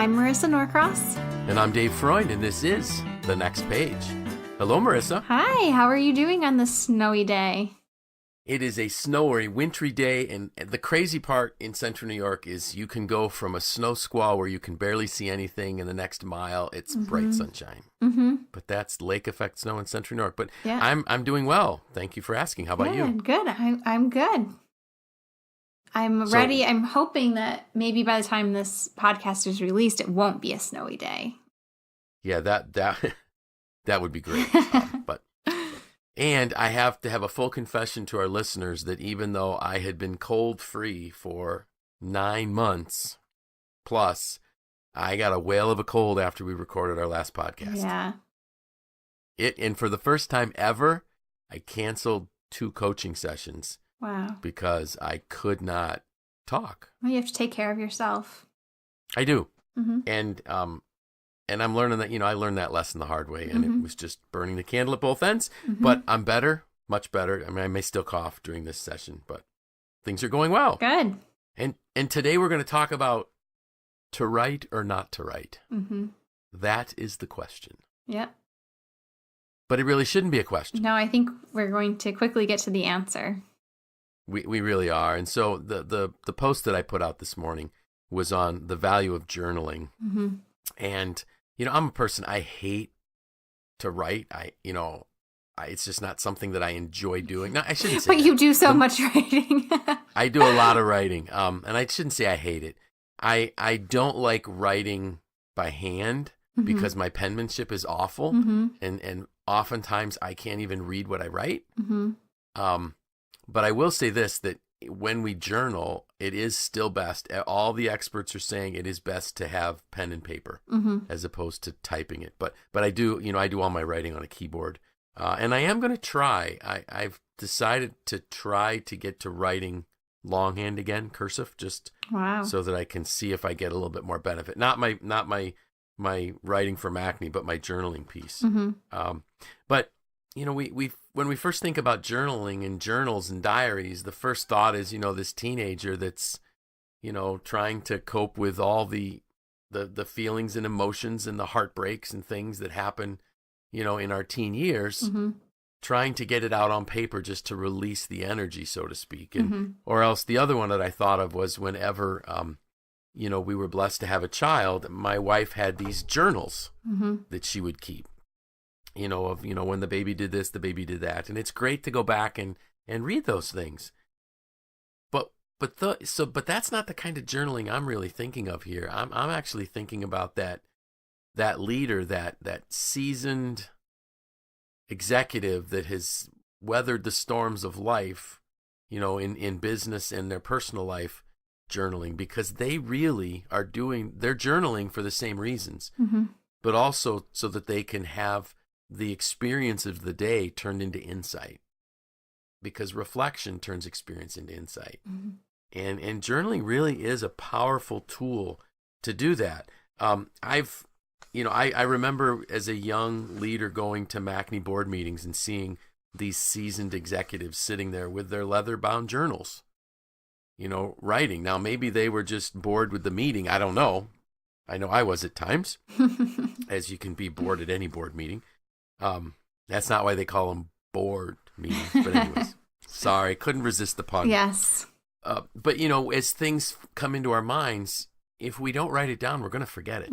I'm Marissa Norcross. And I'm Dave Freund, and this is The Next Page. Hello, Marissa. Hi, how are you doing on this snowy day? It is a snowy, wintry day, and the crazy part in central New York is you can go from a snow squall where you can barely see anything, and the next mile it's bright sunshine. But that's lake effect snow in central New York. But yeah. I'm doing well. Thank you for asking. How about you? Good. I'm good. I'm ready. I'm hoping that maybe by the time this podcast is released, it won't be a snowy day. Yeah, that would be great. And I have to have a full confession to our listeners that even though I had been cold free for 9 months plus, I got a whale of a cold after we recorded our last podcast. Yeah. And for the first time ever, I canceled 2 coaching sessions. Wow. Because I could not talk. Well, you have to take care of yourself. I do. And I'm learning that, I learned that lesson the hard way, and it was just burning the candle at both ends. But I'm better, much better. I mean, I may still cough during this session, but things are going well. Good. And today we're going to talk about to write or not to write. That is the question. Yep. But it really shouldn't be a question. No, I think we're going to quickly get to the answer. We really are. And so the post that I put out this morning was on the value of journaling. And, I'm a person, I hate to write. It's just not something that I enjoy doing. No, I shouldn't say But that. you do so much writing. I do a lot of writing. And I shouldn't say I hate it. I don't like writing by hand because my penmanship is awful. And oftentimes I can't even read what I write. But I will say this, that when we journal, it is still best. All the experts are saying it is best to have pen and paper as opposed to typing it. But I do, I do all my writing on a keyboard. And I am going to try. I've decided to try to get to writing longhand again, cursive, just so that I can see if I get a little bit more benefit. Not my writing for MACNY, but my journaling piece. But when we first think about journaling and journals and diaries, the first thought is, this teenager that's, trying to cope with all the feelings and emotions and the heartbreaks and things that happen, in our teen years, trying to get it out on paper just to release the energy, so to speak. And or else the other one that I thought of was whenever, we were blessed to have a child, my wife had these journals that she would keep. When the baby did this, the baby did that. And it's great to go back and read those things. But that's not the kind of journaling I'm really thinking of here. I'm actually thinking about that leader, that seasoned executive that has weathered the storms of life, in business and their personal life, journaling, because they really they're journaling for the same reasons, but also so that they can have the experience of the day turned into insight, because reflection turns experience into insight. And journaling really is a powerful tool to do that. I remember as a young leader going to MACNY board meetings and seeing these seasoned executives sitting there with their leather-bound journals, writing. Now, maybe they were just bored with the meeting. I don't know. I know I was at times, as you can be bored at any board meeting. That's not why they call them board meetings. But anyways, sorry, couldn't resist the pun. Yes. But, as things come into our minds, if we don't write it down, we're going to forget it.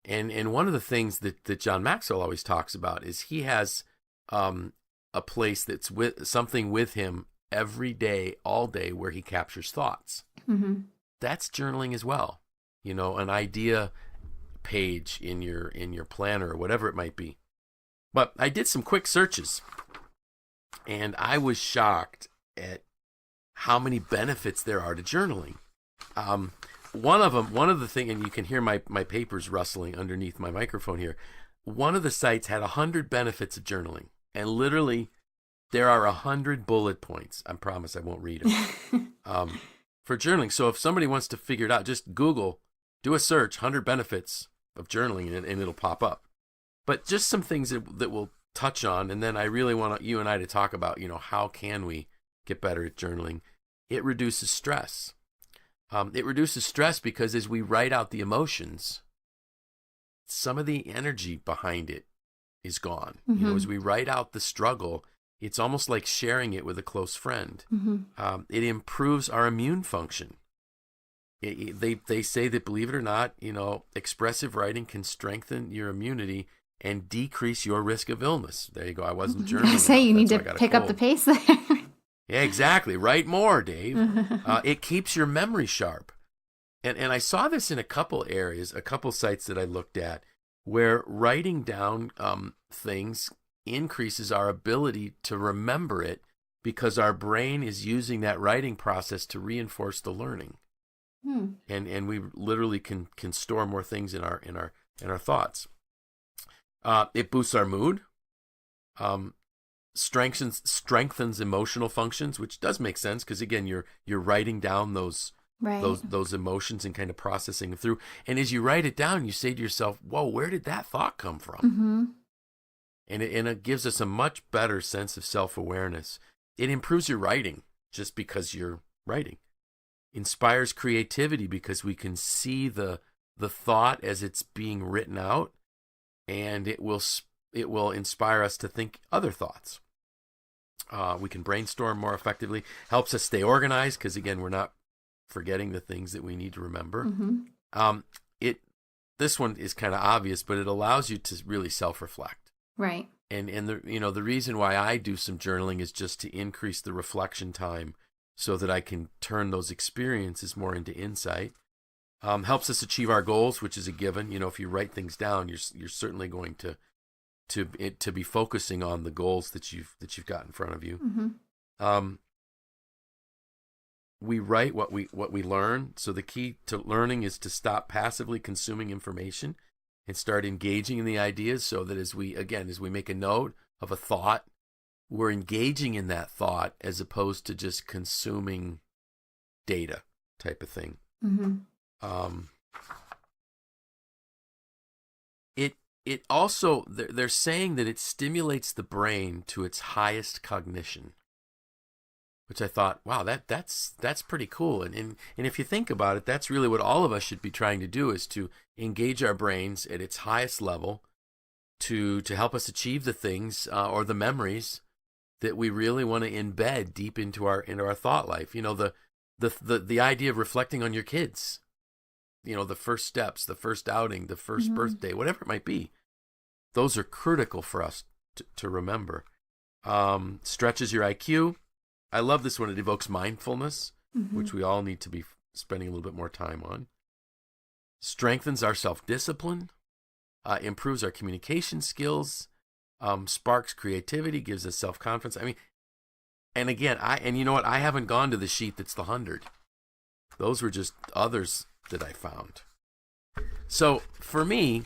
And one of the things that John Maxwell always talks about is he has a place that's something with him every day, all day, where he captures thoughts. That's journaling as well. An idea page in your planner or whatever it might be. But I did some quick searches, and I was shocked at how many benefits there are to journaling. One of the things, and you can hear my papers rustling underneath my microphone here. One of the sites had 100 benefits of journaling, and literally there are 100 bullet points. I promise I won't read them for journaling. So if somebody wants to figure it out, just Google, do a search, 100 benefits of journaling, and it'll pop up. But just some things that we'll touch on, and then I really want you and I to talk about, how can we get better at journaling? It reduces stress. It reduces stress because as we write out the emotions, some of the energy behind it is gone. As we write out the struggle, it's almost like sharing it with a close friend. It improves our immune function. They say that, believe it or not, expressive writing can strengthen your immunity and decrease your risk of illness. There you go. I wasn't journaling. I say you need to pick up the pace there. Yeah, exactly. Write more, Dave. It keeps your memory sharp. And I saw this in a couple areas, a couple sites that I looked at, where writing down things increases our ability to remember it because our brain is using that writing process to reinforce the learning. And we literally can store more things in our thoughts. It boosts our mood. Strengthens emotional functions, which does make sense because again you're writing down those emotions and kind of processing them through. And as you write it down, you say to yourself, "Whoa, where did that thought come from?" And it gives us a much better sense of self-awareness. It improves your writing just because you're writing. Inspires creativity because we can see the thought as it's being written out, and it will inspire us to think other thoughts. We can brainstorm more effectively. Helps us stay organized because again, we're not forgetting the things that we need to remember. This one is kind of obvious, but it allows you to really self-reflect. Right. And the reason why I do some journaling is just to increase the reflection time so that I can turn those experiences more into insight. Helps us achieve our goals, which is a given. If you write things down, you're certainly going to be focusing on the goals that you've got in front of you. We write what we learn. So the key to learning is to stop passively consuming information and start engaging in the ideas, so that as we make a note of a thought, we're engaging in that thought as opposed to just consuming data type of thing. It also, they're saying that it stimulates the brain to its highest cognition, which I thought, wow, that's pretty cool. And if you think about it, that's really what all of us should be trying to do, is to engage our brains at its highest level to help us achieve the things or the memories that we really want to embed deep into our thought life. The idea of reflecting on your kids, the first steps, the first outing, the first birthday, whatever it might be. Those are critical for us to remember. Stretches your IQ. I love this one. It evokes mindfulness, which we all need to be spending a little bit more time on. Strengthens our self-discipline. Improves our communication skills. Sparks creativity. Gives us self-confidence. I mean, and again, you know what? I haven't gone to the sheet that's the 100. Those were just others that I found. So for me,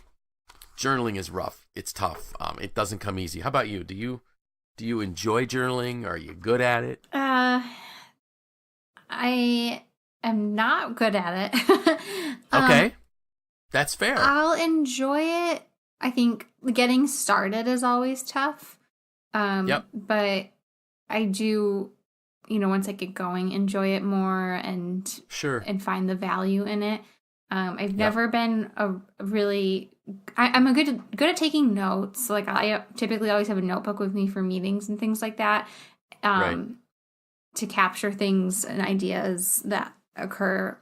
journaling is rough. It's tough. It doesn't come easy. How about you? Do you enjoy journaling? Are you good at it? I am not good at it. Okay. That's fair. I'll enjoy it. I think getting started is always tough. But I do, once I get going, enjoy it more and find the value in it. I've never been I'm good at taking notes. Like I typically always have a notebook with me for meetings and things like that, to capture things and ideas that occur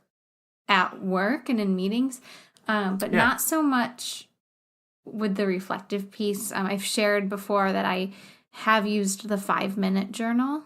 at work and in meetings, but not so much with the reflective piece. I've shared before that I have used the 5-minute journal.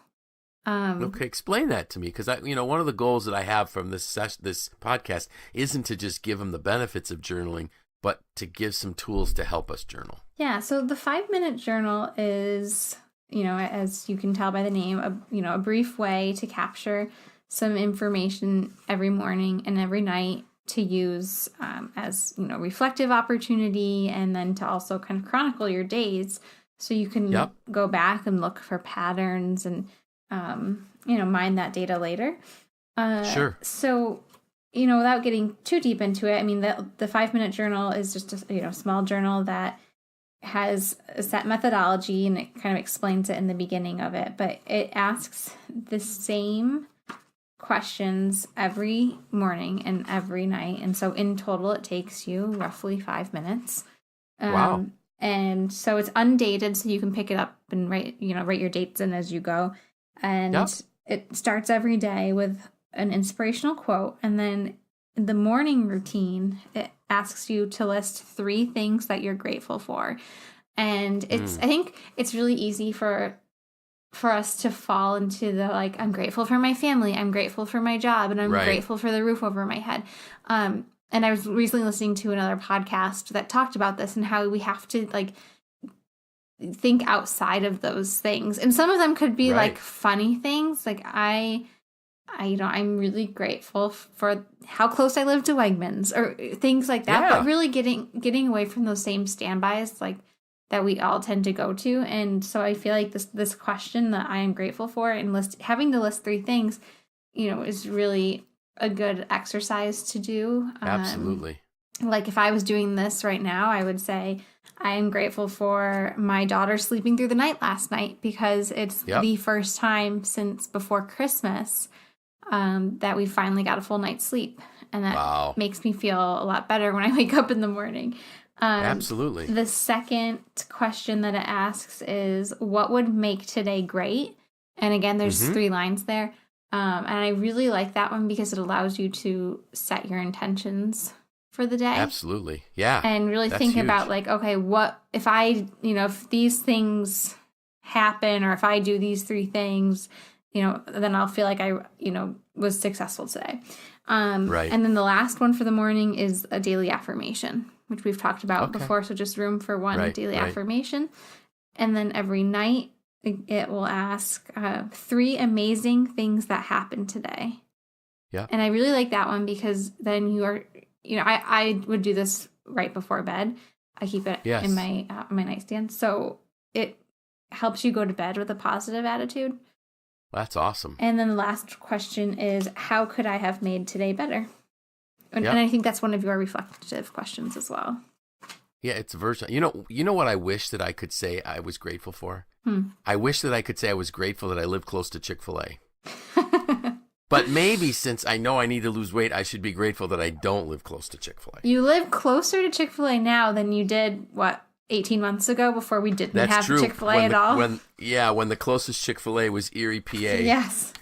Okay, explain that to me, because one of the goals that I have from this podcast isn't to just give them the benefits of journaling, but to give some tools to help us journal. Yeah, so the 5-minute journal is, as you can tell by the name, a brief way to capture some information every morning and every night to use as reflective opportunity, and then to also kind of chronicle your days, so you can go back and look for patterns and mine that data later. Sure. So, without getting too deep into it, I mean, the 5-minute journal is just a small journal that has a set methodology, and it kind of explains it in the beginning of it, but it asks the same questions every morning and every night. And so in total, it takes you roughly 5 minutes. Wow. And so it's undated, so you can pick it up and write your dates in as you go. And it starts every day with an inspirational quote. And then the morning routine, it asks you to list 3 things that you're grateful for. And I think it's really easy for us to fall into the, like, I'm grateful for my family, I'm grateful for my job, and I'm grateful for the roof over my head. And I was recently listening to another podcast that talked about this and how we have to, like, think outside of those things. And some of them could be like funny things. Like I'm really grateful for how close I live to Wegmans or things like that. But really getting away from those same standbys, like, that we all tend to go to. And so I feel like this question that I am grateful for and having to list 3 things, is really a good exercise to do. Absolutely. Like if I was doing this right now, I would say I am grateful for my daughter sleeping through the night last night because it's the first time since before Christmas that we finally got a full night's sleep. And that makes me feel a lot better when I wake up in the morning. Absolutely. The second question that it asks is, what would make today great? And again, there's 3 lines there. And I really like that one because it allows you to set your intentions for the day. Absolutely. Yeah. And really think about, like, okay, what if if these things happen or if I do these 3 things, then I'll feel like I, was successful today. And then the last one for the morning is a daily affirmation, which we've talked about before. So just room for one daily affirmation. And then every night it will ask 3 amazing things that happened today. Yeah. And I really like that one because then you are, I would do this right before bed. I keep it in my nightstand. So it helps you go to bed with a positive attitude. That's awesome. And then the last question is, how could I have made today better? And I think that's one of your reflective questions as well. Yeah, it's a version. You know what I wish that I could say I was grateful for? I wish that I could say I was grateful that I live close to Chick-fil-A. But maybe since I know I need to lose weight, I should be grateful that I don't live close to Chick-fil-A. You live closer to Chick-fil-A now than you did, 18 months ago before we didn't have Chick-fil-A at all? When the closest Chick-fil-A was Erie, PA. Yes.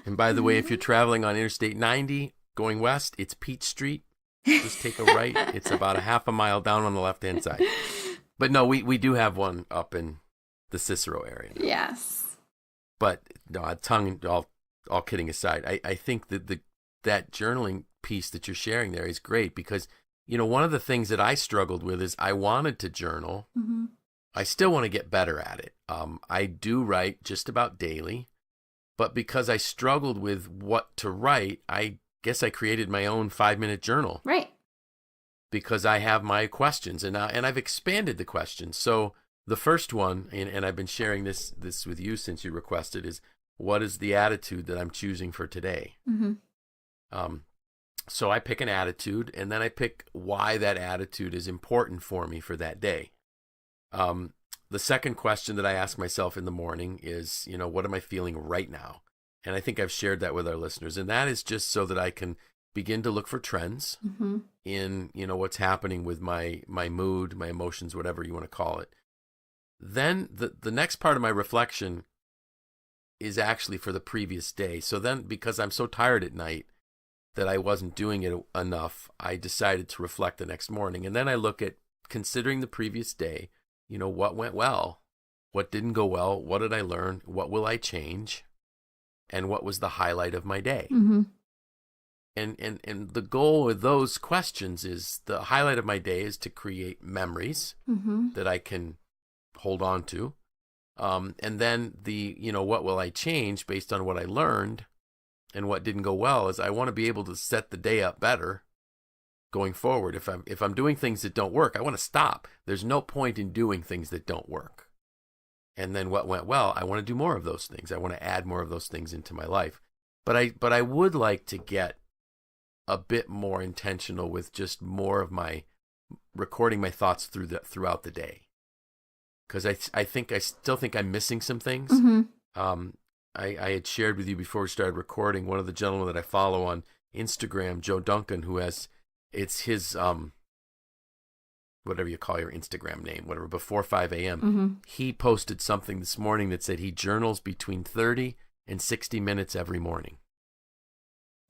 And by the way, if you're traveling on Interstate 90 going west, it's Peach Street. Just take a right. It's about a half a mile down on the left-hand side. But no, we do have one up in the Cicero area now. Yes. But no, all kidding aside, I think that that journaling piece that you're sharing there is great because, one of the things that I struggled with is I wanted to journal. Mm-hmm. I still want to get better at it. I do write just about daily, but because I struggled with what to write, I guess I created my own 5-minute journal. Right. Because I have my questions and I've expanded the questions. So the first one, and I've been sharing this with you since you requested, is what is the attitude that I'm choosing for today? Mm-hmm. So I pick an attitude and then I pick why that attitude is important for me for that day. The second question that I ask myself in the morning is, what am I feeling right now? And I think I've shared that with our listeners. And that is just so that I can begin to look for trends in, what's happening with my mood, my emotions, whatever you want to call it. Then the next part of my reflection is actually for the previous day. So then, because I'm so tired at night that I wasn't doing it enough, I decided to reflect the next morning. And then I look at, considering the previous day, what went well, what didn't go well, what did I learn, what will I change, and what was the highlight of my day. Mm-hmm. And the goal with those questions is, the highlight of my day is to create memories that I can hold on to. And then what will I change based on what I learned and what didn't go well is I want to be able to set the day up better going forward. If I'm doing things that don't work, I want to stop. There's no point in doing things that don't work. And then what went well, I want to do more of those things. I want to add more of those things into my life. But I would like to get a bit more intentional with just more of my recording my thoughts throughout the day. Because I still think I'm missing some things. Mm-hmm. I had shared with you before we started recording, one of the gentlemen that I follow on Instagram, Joe Duncan, who has, it's his, whatever you call your Instagram name, whatever, before 5 a.m., he posted something this morning that said he journals between 30 and 60 minutes every morning.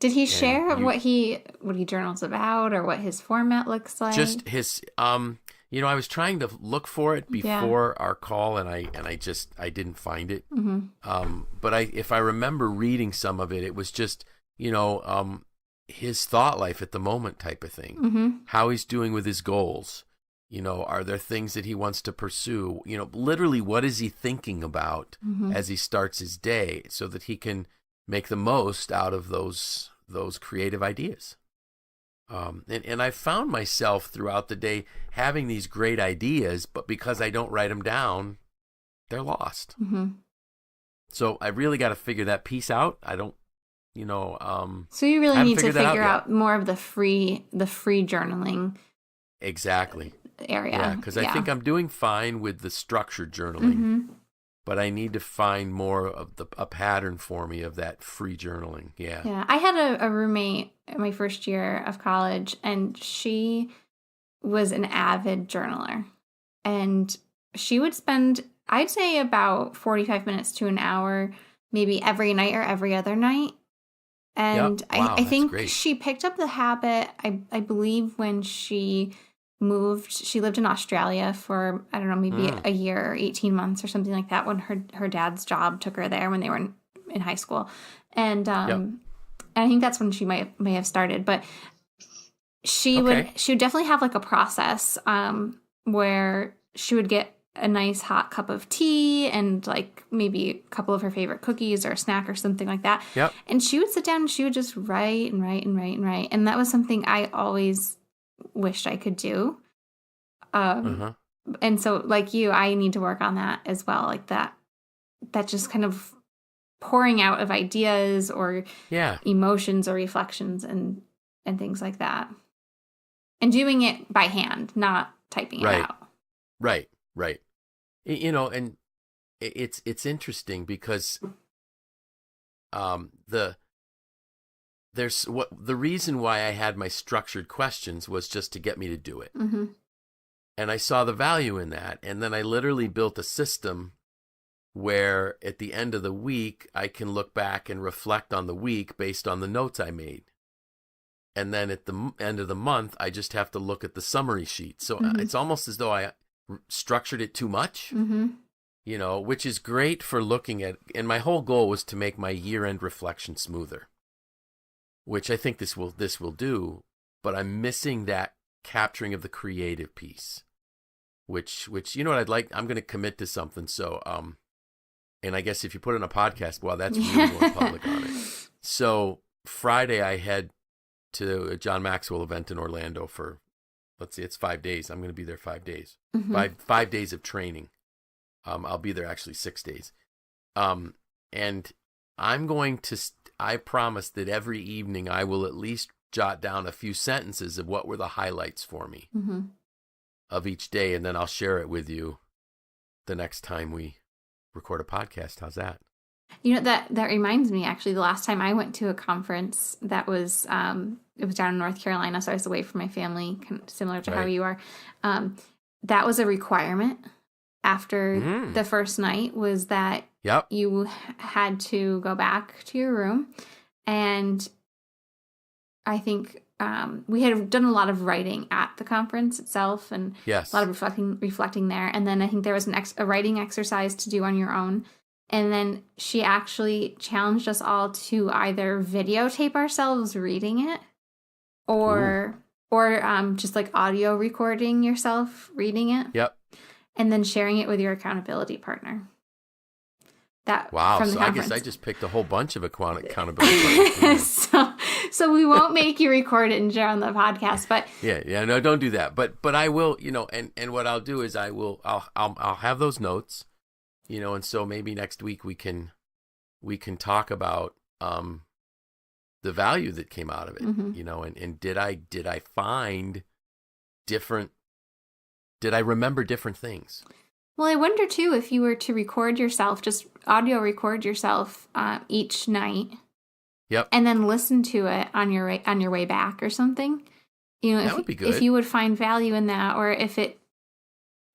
Did he share what he journals about or what his format looks like? Just his, I was trying to look for it before our call, and I didn't find it. But if I remember reading some of it, it was just, his thought life at the moment type of thing, how he's doing with his goals. Are there things that he wants to pursue? Literally, what is he thinking about as he starts his day so that he can make the most out of those creative ideas? And I found myself throughout the day having these great ideas, but because I don't write them down, they're lost. So I really got to figure that piece out. I don't, So you really need to figure out more of the free journaling. Exactly. Area. Yeah, because I think I'm doing fine with the structured journaling, but I need to find more of a pattern for me of that free journaling. Yeah. Yeah. I had a roommate in my first year of college, and she was an avid journaler. And she would spend, I'd say, about 45 minutes to an hour, maybe every night or every other night. And I think she picked up the habit, I believe, when she lived in Australia for, I don't know, maybe a year or 18 months or something like that, when her dad's job took her there when they were in high school. And and I think that's when she may have started. But she would definitely have like a process where she would get a nice hot cup of tea and like maybe a couple of her favorite cookies or a snack or something like that. And she would sit down and she would just write and write and write and write. And that was something I always wished I could do. And so like you, I need to work on that as well. Like that just kind of pouring out of ideas or emotions or reflections and things like that. And doing it by hand, not typing it out. Right. And it's interesting because the reason why I had my structured questions was just to get me to do it. And I saw the value in that. And then I literally built a system where at the end of the week, I can look back and reflect on the week based on the notes I made. And then at the end of the month, I just have to look at the summary sheet. So it's almost as though I structured it too much, which is great for looking at. And my whole goal was to make my year-end reflection smoother, which I think this will do. But I'm missing that capturing of the creative piece, which what I'd like. I'm going to commit to something. So, and I guess if you put it in a podcast, well, that's really going public on it. So Friday I head to a John Maxwell event in Orlando for, let's see, it's 5 days. I'm going to be there 5 days. 5 days of training. I'll be there actually 6 days. And I'm going to, I promise that every evening I will at least jot down a few sentences of what were the highlights for me of each day. And then I'll share it with you the next time we record a podcast. How's that? That reminds me, actually, the last time I went to a conference that was, it was down in North Carolina, so I was away from my family, kind of similar to how you are. That was a requirement after the first night, was that you had to go back to your room. And I think we had done a lot of writing at the conference itself, and a lot of reflecting there. And then I think there was a writing exercise to do on your own. And then she actually challenged us all to either videotape ourselves reading it, or just like audio recording yourself reading it. And then sharing it with your accountability partner. Wow. From the I guess I just picked a whole bunch of accountability partners. So we won't make you record it and share on the podcast, but no, don't do that. But I will, and what I'll do is I'll have those notes. And so maybe next week we can talk about the value that came out of it, and did I find different, did I remember different things? Well, I wonder too if you were to record yourself, just audio record yourself each night. Yep. And then listen to it on your way back or something. That would be good. If you would find value in that, or if it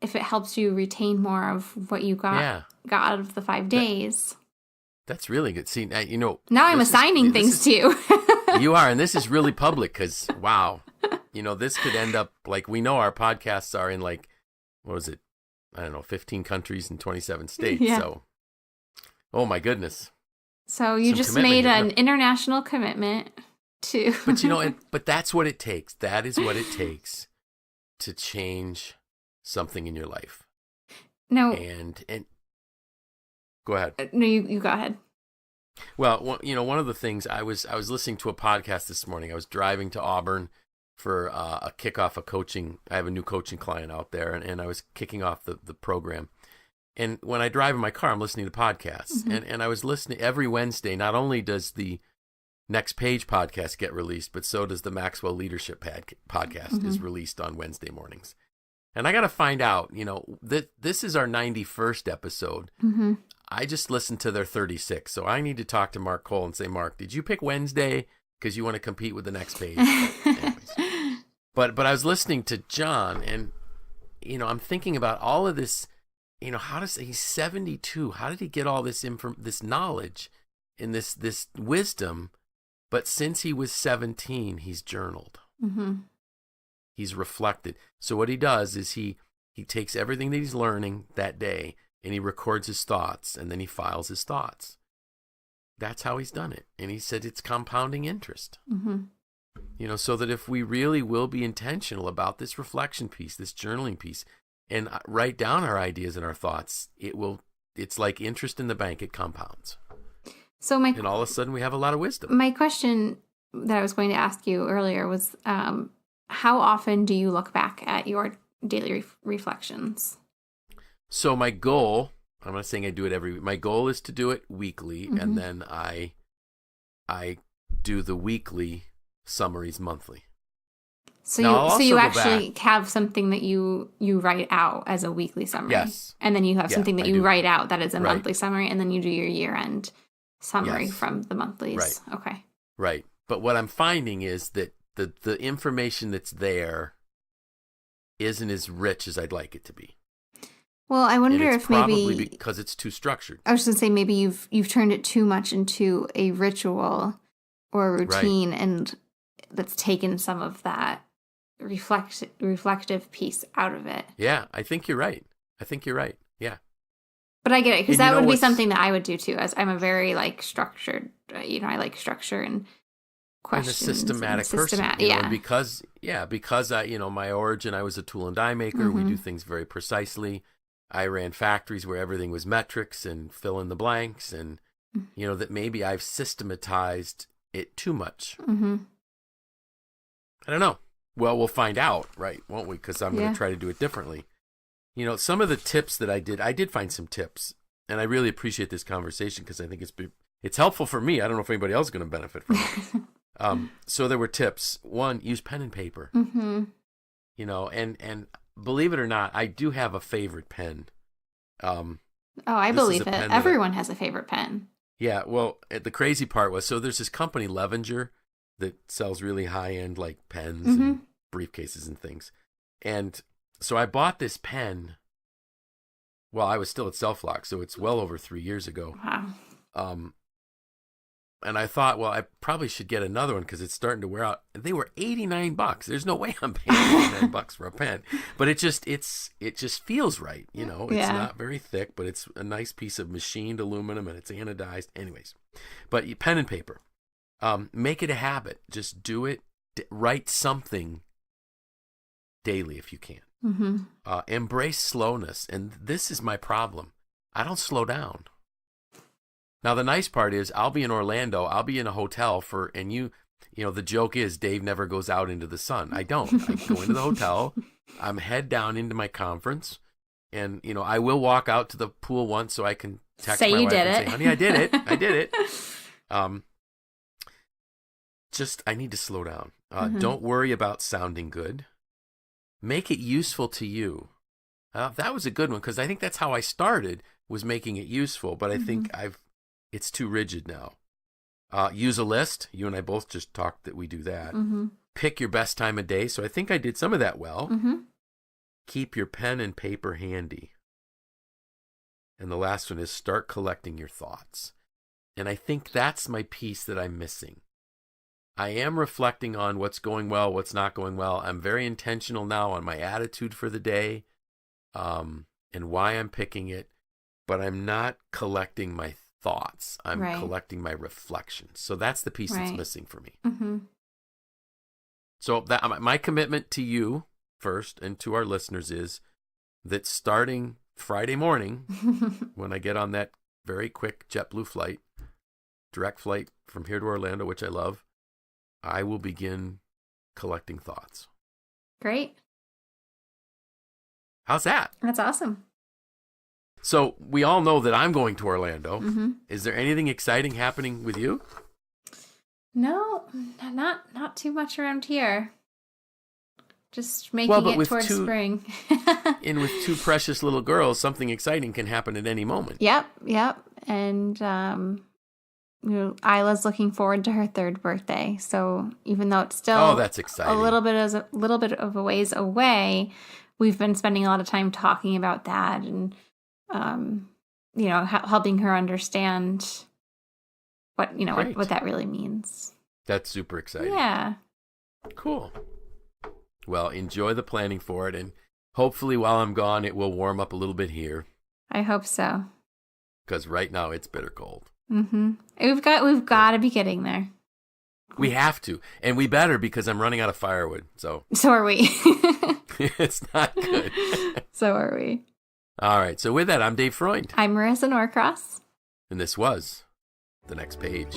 helps you retain more of what you got out of the 5 days. That's really good. See, now I'm assigning things to you. You are, and this is really public because, wow, this could end up like, we know our podcasts are in like, what was it? I don't know, 15 countries and 27 states. Yeah. So, oh my goodness. So you just made an international commitment to. But but that's what it takes. That is what it takes to change something in your life. No. And go ahead. No, you go ahead. Well, one of the things I was listening to a podcast this morning. I was driving to Auburn for a kickoff of coaching. I have a new coaching client out there, and I was kicking off the program. And when I drive in my car, I'm listening to podcasts. Mm-hmm. And I was listening every Wednesday. Not only does the Next Page podcast get released, but so does the Maxwell Leadership podcast is released on Wednesday mornings. And I got to find out, that this is our 91st episode. Mm-hmm. I just listened to their 36. So I need to talk to Mark Cole and say, Mark, did you pick Wednesday because you want to compete with the Next Page? But I was listening to John, and, I'm thinking about all of this. He's 72. How did he get all this this knowledge and this wisdom? But since he was 17, he's journaled. Mm-hmm. He's reflected. So what he does is he takes everything that he's learning that day and he records his thoughts, and then he files his thoughts. That's how he's done it. And he said it's compounding interest. Mm-hmm. So that if we really will be intentional about this reflection piece, this journaling piece, and write down our ideas and our thoughts, it's like interest in the bank. It compounds. And all of a sudden we have a lot of wisdom. My question that I was going to ask you earlier was, how often do you look back at your daily reflections? So my goal, I'm not saying I do it every week. My goal is to do it weekly, mm-hmm. and then I do the weekly summaries monthly. So you actually have something that you write out as a weekly summary. Yes. And then you have something that you write out that is a monthly summary, and then you do your year-end summary from the monthlies. Right. Okay. Right. But what I'm finding is that the information that's there isn't as rich as I'd like it to be. Well, I wonder if maybe probably because it's too structured. I was going to say maybe you've turned it too much into a ritual or a routine, and that's taken some of that reflective piece out of it. Yeah, I think you're right. Yeah. But I get it, because that would be something that I would do too, as I'm a very structured, I like structure and questions. And a systematic person. Yeah. And because my origin, I was a tool and die maker. Mm-hmm. We do things very precisely. I ran factories where everything was metrics and fill in the blanks, and that maybe I've systematized it too much. Mm-hmm. I don't know. Well, we'll find out, right? Won't we? Because I'm going to try to do it differently. Some of the tips that I did find some tips, and I really appreciate this conversation because I think it's helpful for me. I don't know if anybody else is going to benefit from it. So there were tips. One, use pen and paper. Mm-hmm. And believe it or not, I do have a favorite pen. I believe it. Everyone has a favorite pen. Yeah. Well, the crazy part was, so there's this company, Levenger, that sells really high-end pens and briefcases and things. And so I bought this pen. Well, I was still at Self-Lock, so it's well over 3 years ago. Wow. And I thought, well, I probably should get another one because it's starting to wear out. And they were $89. There's no way I'm paying $89 for a pen. But it just feels right, It's not very thick, but it's a nice piece of machined aluminum and it's anodized. Anyways, but pen and paper. Make it a habit. Just do it. Write something daily if you can. Mm-hmm. Embrace slowness. And this is my problem. I don't slow down. Now, the nice part is I'll be in Orlando. I'll be in a hotel the joke is Dave never goes out into the sun. I don't. I go into the hotel. I'm head down into my conference. And, I will walk out to the pool once so I can text my wife and say, honey, I did it. I did it. I need to slow down. Don't worry about sounding good. Make it useful to you. That was a good one because I think that's how I started, was making it useful. But I think it's too rigid now. Use a list. You and I both just talked that we do that. Pick your best time of day. So I think I did some of that well. Keep your pen and paper handy. And the last one is start collecting your thoughts. And I think that's my piece that I'm missing. I am reflecting on what's going well, what's not going well. I'm very intentional now on my attitude for the day, and why I'm picking it, but I'm not collecting my thoughts. I'm collecting my reflections. So that's the piece that's missing for me. So that my commitment to you first and to our listeners is that starting Friday morning, when I get on that very quick JetBlue flight, direct flight from here to Orlando, which I love, I will begin collecting thoughts. Great. How's that? That's awesome. So we all know that I'm going to Orlando. Is there anything exciting happening with you? No, not too much around here. Just making it towards spring. And with two precious little girls, something exciting can happen at any moment. Yep. And Isla's looking forward to her 3rd birthday. So even though it's still that's exciting. a little bit of a ways away, we've been spending a lot of time talking about that and helping her understand what that really means. That's super exciting. Yeah. Cool. Well, enjoy the planning for it, and hopefully while I'm gone, it will warm up a little bit here. I hope so. Because right now it's bitter cold. We've got to be getting there. We have to, and we better because I'm running out of firewood. So are we. It's not good. So are we. All right. So with that, I'm Dave Freund. I'm Marisa Norcross. And this was The Next Page.